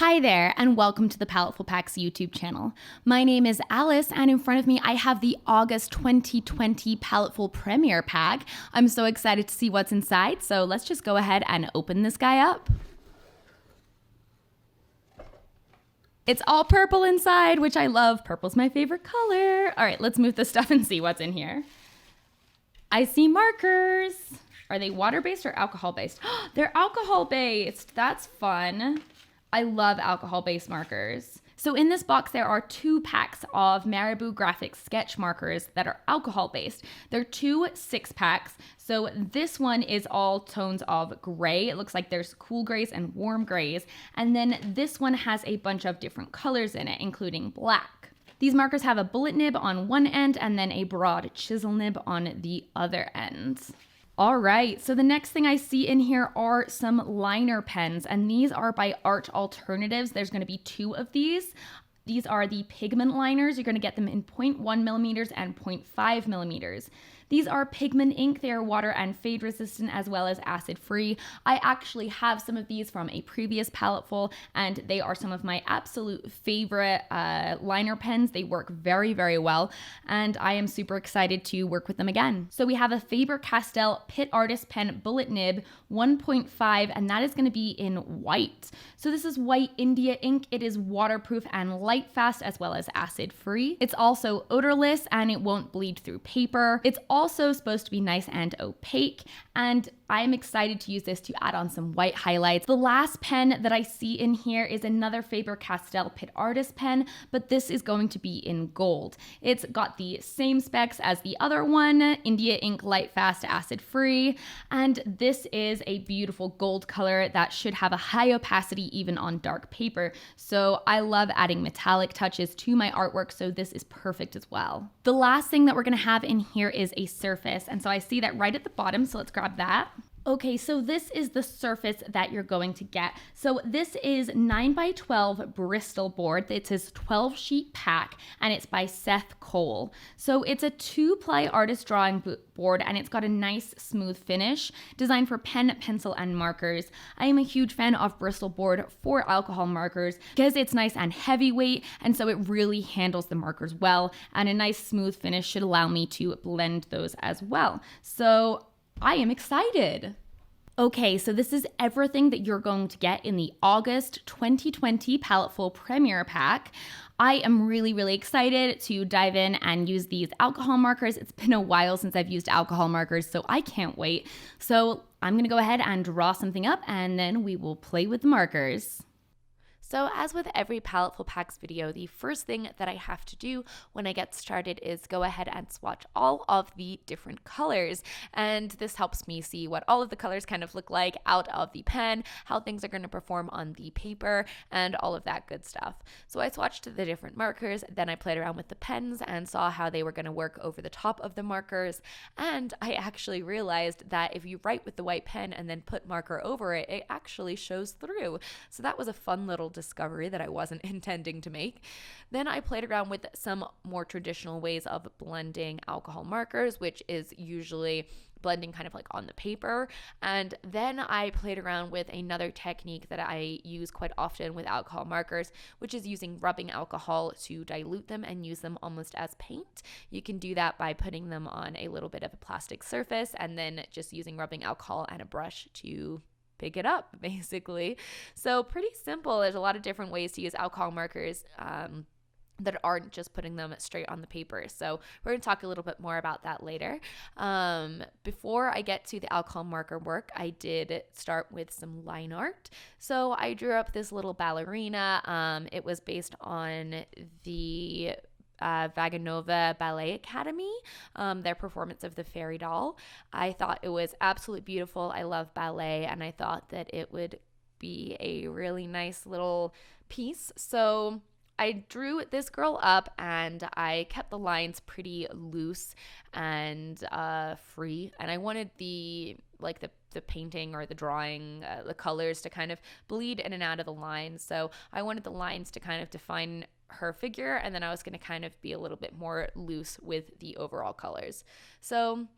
Hi there, and welcome to the Paletteful Packs YouTube channel. My name is Alice, and in front of me I have the August 2020 Paletteful Premiere Pack. I'm so excited to see what's inside, so let's just go ahead and open this guy up. It's all purple inside, which I love. Purple's my favorite color. All right, let's move the stuff and see what's in here. I see markers. Are they water-based or alcohol-based? They're alcohol-based. That's fun. I love alcohol-based markers. So in this box, there are 2 packs of Marabou graphic sketch markers that are alcohol-based. They're 2 6-packs. So this one is all tones of gray. It looks like there's cool grays and warm grays. And then this one has a bunch of different colors in it, including black. These markers have a bullet nib on one end and then a broad chisel nib on the other end. All right, so the next thing I see in here are some liner pens, and these are by Art Alternatives. There's going to be 2 of these. These are the pigment liners. You're going to get them in 0.1 millimeters and 0.5 millimeters. These are pigment ink. They are water and fade resistant as well as acid free. I actually have some of these from a previous Paletteful, and they are some of my absolute favorite liner pens. They work very, very well, and I am super excited to work with them again. So we have a Faber-Castell Pitt Artist Pen Bullet Nib 1.5, and that is going to be in white. So this is white India ink. It is waterproof and light fast as well as acid free. It's also odorless and it won't bleed through paper. It's also supposed to be nice and opaque, and I'm excited to use this to add on some white highlights. The last pen that I see in here is another Faber-Castell Pitt Artist pen, but this is going to be in gold. It's got the same specs as the other one, India ink, light fast, acid free, and this is a beautiful gold color that should have a high opacity even on dark paper. So I love adding metallic touches to my artwork, so this is perfect as well. The last thing that we're gonna have in here is a surface, and so I see that right at the bottom, so let's grab that. Okay, so this is the surface that you're going to get. So this is 9x12 Bristol board. It's his 12 sheet pack, and it's by Seth Cole. So it's a 2-ply artist drawing board, and it's got a nice smooth finish designed for pen, pencil, and markers. I am a huge fan of Bristol board for alcohol markers because it's nice and heavyweight, and so it really handles the markers well, and a nice smooth finish should allow me to blend those as well. So I am excited. Okay, so this is everything that you're going to get in the August 2020 Paletteful Premiere Pack. I am really, really excited to dive in and use these alcohol markers. It's been a while since I've used alcohol markers, so I can't wait. So I'm gonna go ahead and draw something up, and then we will play with the markers. So as with every Paletteful Packs video, the first thing that I have to do when I get started is go ahead and swatch all of the different colors. And this helps me see what all of the colors kind of look like out of the pen, how things are going to perform on the paper, and all of that good stuff. So I swatched the different markers, then I played around with the pens and saw how they were going to work over the top of the markers. And I actually realized that if you write with the white pen and then put marker over it, it actually shows through. So that was a fun little discovery that I wasn't intending to make. Then I played around with some more traditional ways of blending alcohol markers, which is usually blending kind of like on the paper. And then I played around with another technique that I use quite often with alcohol markers, which is using rubbing alcohol to dilute them and use them almost as paint. You can do that by putting them on a little bit of a plastic surface and then just using rubbing alcohol and a brush to pick it up, basically. So pretty simple. There's a lot of different ways to use alcohol markers that aren't just putting them straight on the paper. So we're going to talk a little bit more about that later. Before I get to the alcohol marker work, I did start with some line art. So I drew up this little ballerina. It was based on the Vaganova Ballet Academy, their performance of the Fairy Doll. I thought it was absolutely beautiful. I love ballet, and I thought that it would be a really nice little piece. So I drew this girl up, and I kept the lines pretty loose and free, and I wanted the painting or the drawing, the colors to kind of bleed in and out of the lines. So I wanted the lines to kind of define her figure, and then I was going to kind of be a little bit more loose with the overall colors. So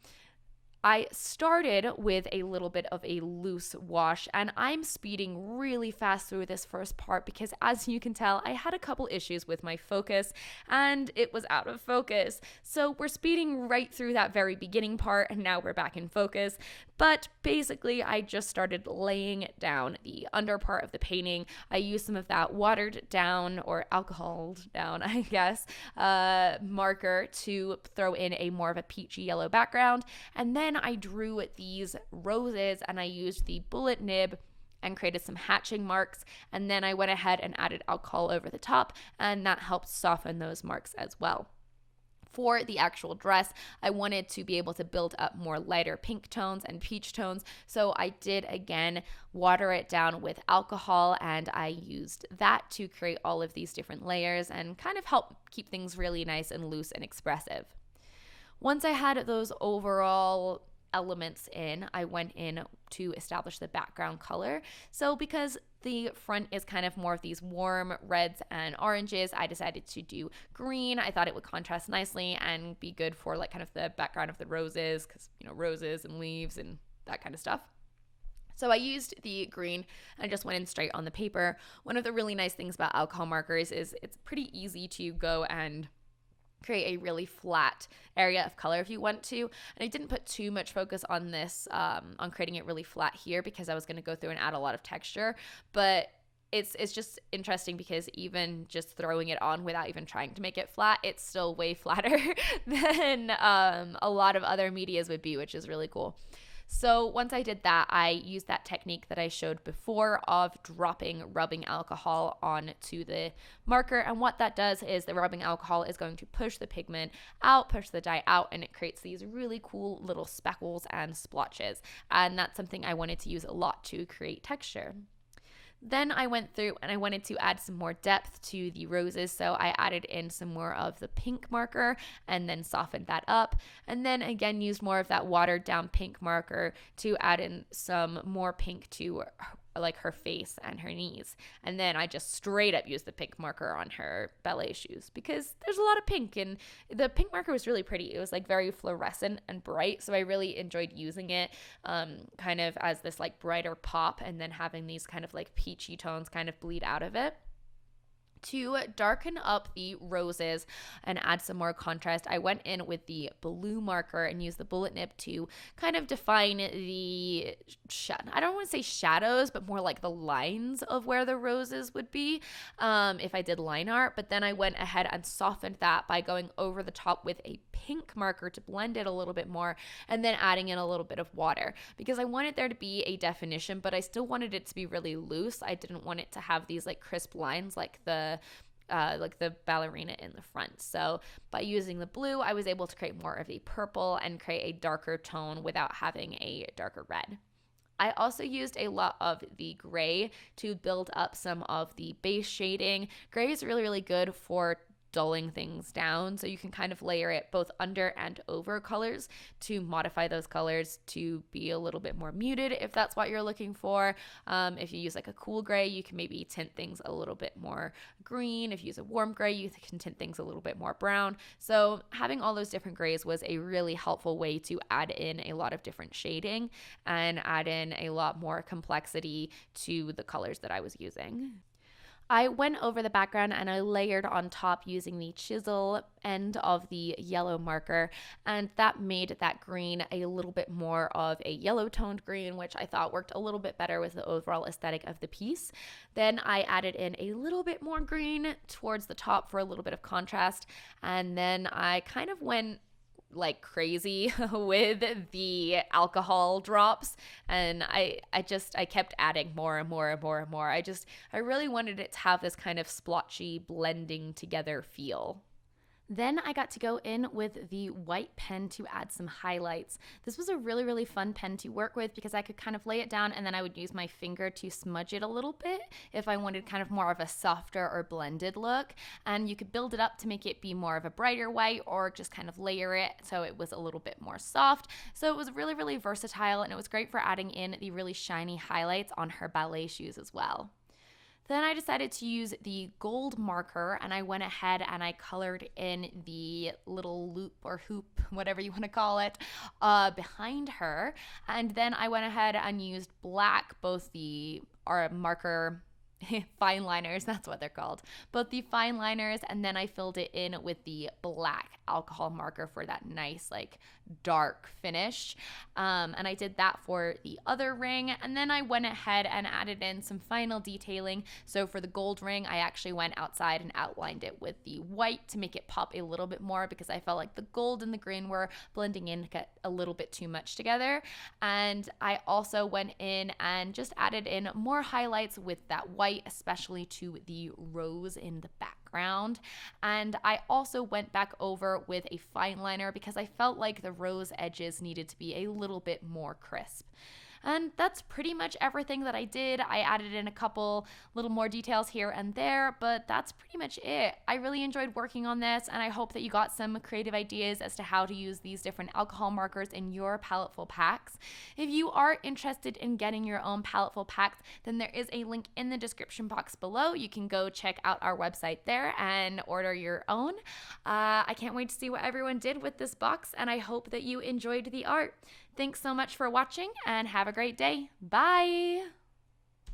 I started with a little bit of a loose wash, and I'm speeding really fast through this first part because, as you can tell, I had a couple issues with my focus and it was out of focus. So we're speeding right through that very beginning part, and now we're back in focus. But basically, I just started laying down the under part of the painting. I used some of that watered down or alcoholed down, I guess, marker to throw in a more of a peachy yellow background. And then I drew these roses and I used the bullet nib and created some hatching marks. And then I went ahead and added alcohol over the top, and that helped soften those marks as well. For the actual dress, I wanted to be able to build up more lighter pink tones and peach tones. So I did again water it down with alcohol, and I used that to create all of these different layers and kind of help keep things really nice and loose and expressive. Once I had those overall elements in, I went in to establish the background color. So because the front is kind of more of these warm reds and oranges, I decided to do green. I thought it would contrast nicely and be good for like kind of the background of the roses, because, you know, roses and leaves and that kind of stuff. So I used the green and just went in straight on the paper. One of the really nice things about alcohol markers is it's pretty easy to go and create a really flat area of color if you want to. And I didn't put too much focus on this, on creating it really flat here, because I was going to go through and add a lot of texture. But it's just interesting because even just throwing it on without even trying to make it flat, it's still way flatter than a lot of other medias would be, which is really cool. So once I did that, I used that technique that I showed before of rubbing alcohol onto the marker. And what that does is the rubbing alcohol is going to push the pigment out, push the dye out, and it creates these really cool little speckles and splotches. And that's something I wanted to use a lot to create texture. Then I went through and I wanted to add some more depth to the roses, so I added in some more of the pink marker and then softened that up, and then again used more of that watered down pink marker to add in some more pink to like her face and her knees. And then I just straight up used the pink marker on her ballet shoes because there's a lot of pink, and the pink marker was really pretty. It was like very fluorescent and bright, so I really enjoyed using it kind of as this like brighter pop, and then having these kind of like peachy tones kind of bleed out of it. To darken up the roses and add some more contrast, I went in with the blue marker and used the bullet nib to kind of define the, I don't want to say shadows, but more like the lines of where the roses would be if I did line art. But then I went ahead and softened that by going over the top with a pink marker to blend it a little bit more, and then adding in a little bit of water because I wanted there to be a definition, but I still wanted it to be really loose. I didn't want it to have these like crisp lines like the ballerina in the front. So by using the blue, I was able to create more of a purple and create a darker tone without having a darker red. I also used a lot of the gray to build up some of the base shading. Gray is really, really good for dulling things down, so you can kind of layer it both under and over colors to modify those colors to be a little bit more muted if that's what you're looking for. If you use like a cool gray, you can maybe tint things a little bit more green. If you use a warm gray, you can tint things a little bit more brown. So having all those different grays was a really helpful way to add in a lot of different shading and add in a lot more complexity to the colors that I was using. I went over the background and I layered on top using the chisel end of the yellow marker, and that made that green a little bit more of a yellow toned green, which I thought worked a little bit better with the overall aesthetic of the piece. Then I added in a little bit more green towards the top for a little bit of contrast, and then I kind of went like crazy with the alcohol drops, and I kept adding more and more and more and more. I really wanted it to have this kind of splotchy blending together feel. Then I got to go in with the white pen to add some highlights. This was a really, really fun pen to work with because I could kind of lay it down and then I would use my finger to smudge it a little bit if I wanted kind of more of a softer or blended look. And you could build it up to make it be more of a brighter white, or just kind of layer it so it was a little bit more soft. So it was really, really versatile, and it was great for adding in the really shiny highlights on her ballet shoes as well. Then I decided to use the gold marker, and I went ahead and I colored in the little loop or hoop, whatever you want to call it, behind her. And then I went ahead and used black, both the marker fine liners, that's what they're called, both the fine liners, and then I filled it in with the black alcohol marker for that nice like dark finish. And I did that for the other ring, and then I went ahead and added in some final detailing. So for the gold ring, I actually went outside and outlined it with the white to make it pop a little bit more, because I felt like the gold and the green were blending in a little bit too much together. And I also went in and just added in more highlights with that white, especially to the rose in the background. And I also went back over with a fine liner because I felt like the rose edges needed to be a little bit more crisp. And that's pretty much everything that I did. I added in a couple little more details here and there, but that's pretty much it. I really enjoyed working on this, and I hope that you got some creative ideas as to how to use these different alcohol markers in your Paletteful packs. If you are interested in getting your own Paletteful packs, then there is a link in the description box below. You can go check out our website there and order your own. I can't wait to see what everyone did with this box, and I hope that you enjoyed the art. Thanks so much for watching, and have a great day. Bye!